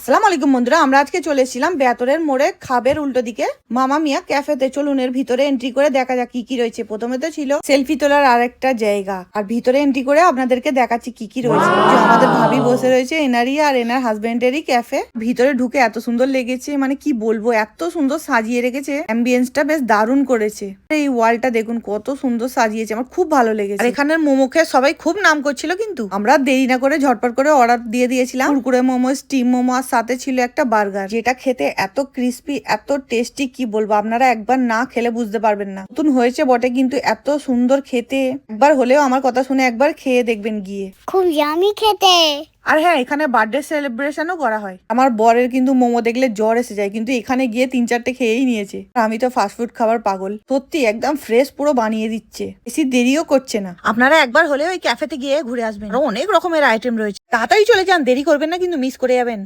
আসসালামু আলাইকুম বন্ধুরা, আমরা আজকে চলে এসেছিলাম বেয়াতরের মোড়ে খাবের উল্টো দিকে মামা মিয়া ক্যাফেতে। চলুন এর ভিতরে এন্ট্রি করে দেখা যাক কি কি রয়েছে। প্রথমে তো ছিল সেলফি তোলার আরেকটা জায়গা, আর ভিতরে এন্ট্রি করে আপনাদেরকে দেখাচ্ছি কি কি রয়েছে। যে আমাদের ভাবি বসে রয়েছে, এনারই আর এনার হাজবেন্ডেরই ক্যাফে। ভিতরে ঢুকে এত সুন্দর লেগেছে, মানে কি বলবো, এত সুন্দর সাজিয়ে রেখেছে, অ্যাম্বিয়েন্সটা বেশ দারুণ করেছে। এই ওয়ালটা দেখুন কত সুন্দর সাজিয়েছে, আমার খুব ভালো লেগেছে। আর এখানের মোমো খেয়ে সবাই খুব নাম করছিল, কিন্তু আমরা দেরি না করে ঝটপট করে অর্ডার দিয়ে দিয়েছিলাম কুরকুরে মোমো, স্টিম মোমো, আর সাথে ছিল একটা বার্গার, যেটা খেতে এত ক্রিস্পি এত টেস্টি কি বলবো। আপনারা একবার না খেলে বুঝতে পারবেন না। নতুন হয়েছে বটে, কিন্তু এত সুন্দর খেতে। একবার হলেও আমার কথা শুনে একবার খেয়ে দেখবেন গিয়ে, খুব ইয়ামি খেতে। আর হ্যাঁ, এখানে বার্থডে সেলিব্রেশনও করা হয়। আমার বরের কিন্তু মোমো দেখলে জ্বর এসে যায়, কিন্তু এখানে গিয়ে 3-4টে খেয়েই নিয়েছে। আমি তো ফাস্টফুড খাবার পাগল, সত্যি একদম ফ্রেশ পুরো বানিয়ে দিচ্ছে, বেশি দেরিও করছে না। আপনারা একবার হলে ওই ক্যাফেতে গিয়ে ঘুরে আসবেন, আরো অনেক রকমের আইটেম রয়েছে। তাড়াতাড়ি চলে যান, দেরি করবেন না কিন্তু মিস করে যাবেন।